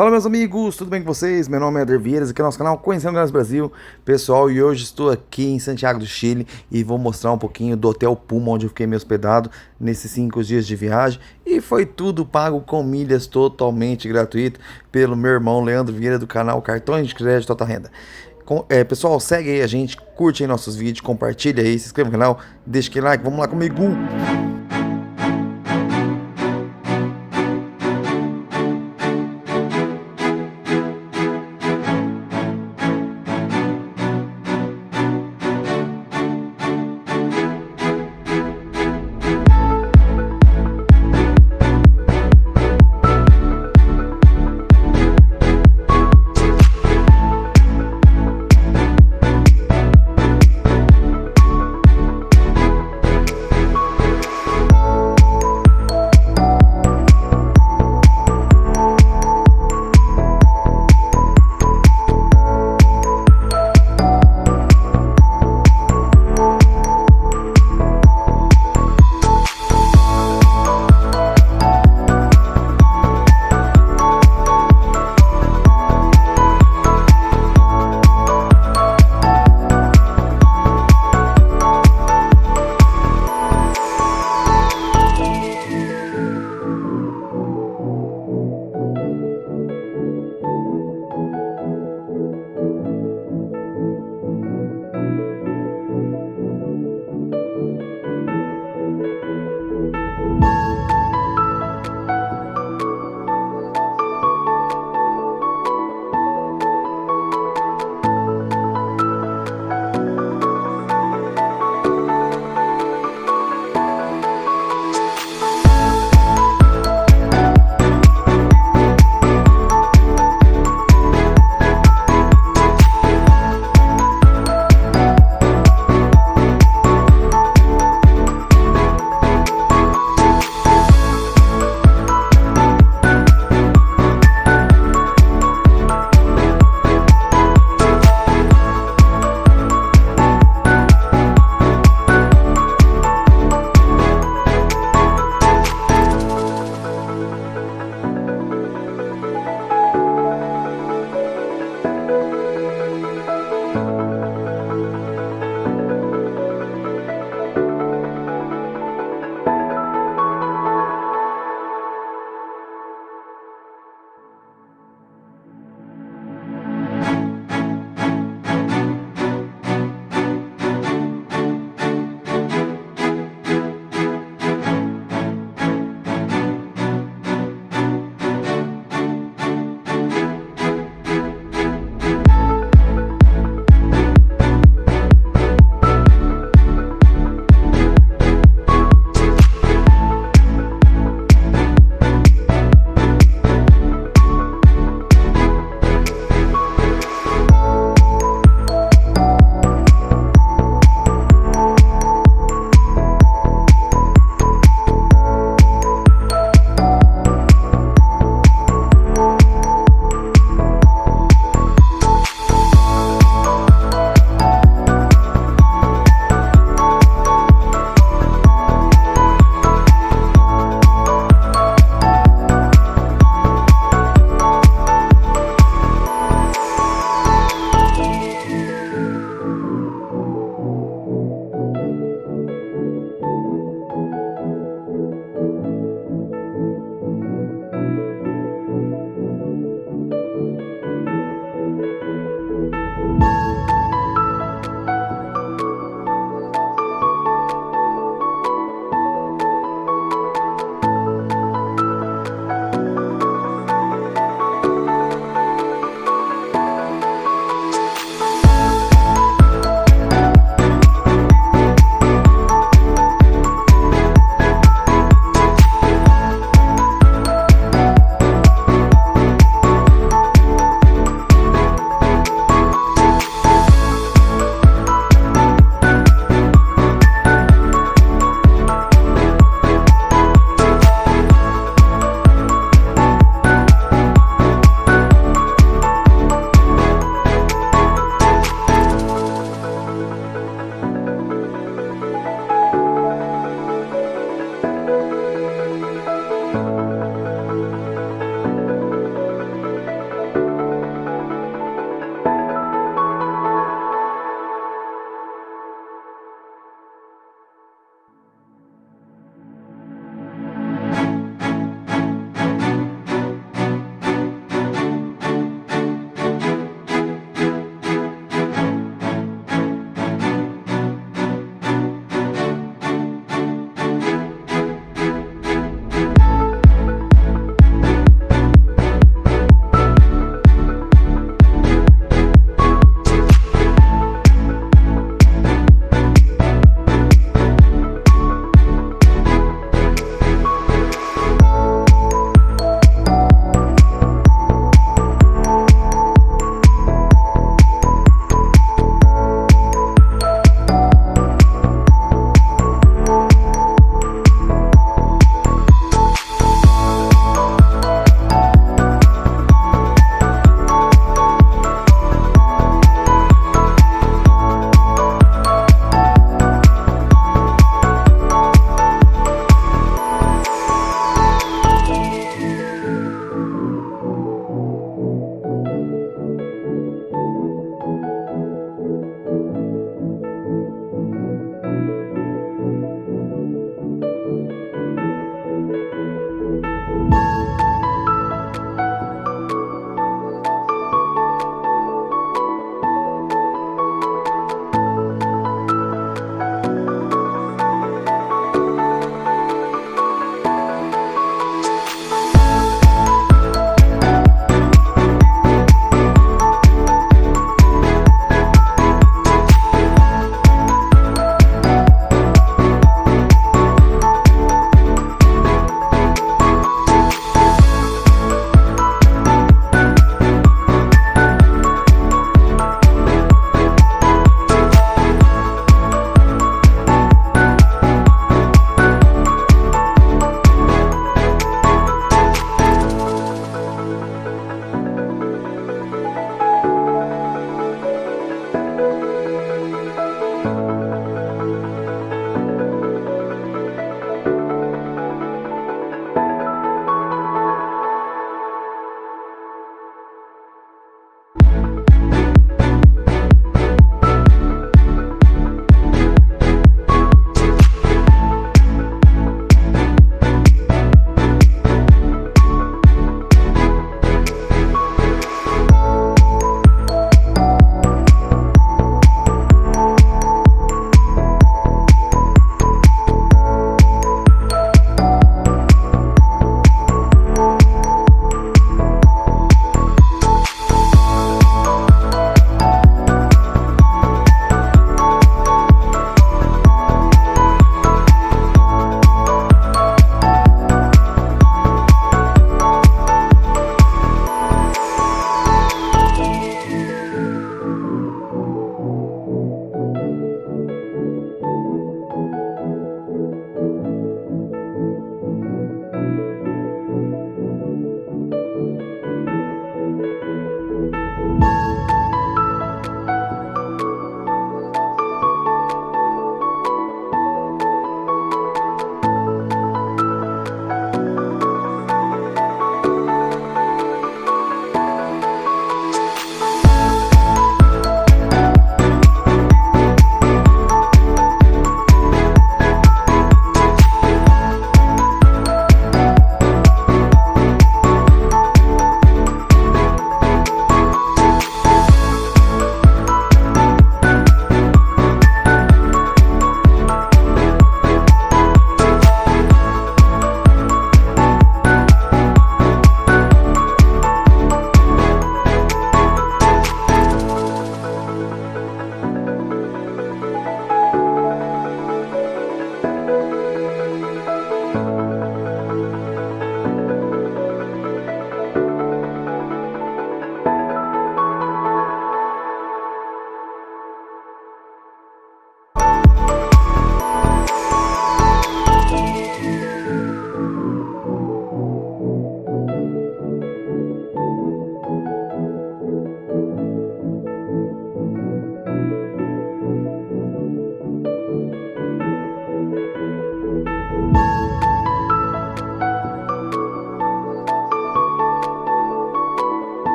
Fala meus amigos, tudo bem com vocês? Meu nome é Eder Vieiras, aqui é o nosso canal Conhecendo Lugares Brasil. Pessoal, e hoje estou aqui em Santiago do Chile e vou mostrar um pouquinho do Hotel Pullman, onde eu fiquei me hospedado nesses 5 dias de viagem. E foi tudo pago com milhas totalmente gratuito pelo meu irmão Leandro Vieira do canal Cartões de Crédito Total Renda. Pessoal, segue aí a gente, curte aí nossos vídeos, compartilha aí, se inscreva no canal, deixa aquele like, vamos lá comigo!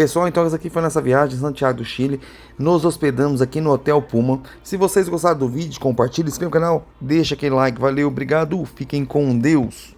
Pessoal, então essa aqui foi nossa viagem em Santiago do Chile. Nos hospedamos aqui no Hotel Pullman. Se vocês gostaram do vídeo, compartilhe, inscreva no canal, deixa aquele like. Valeu, obrigado, fiquem com Deus.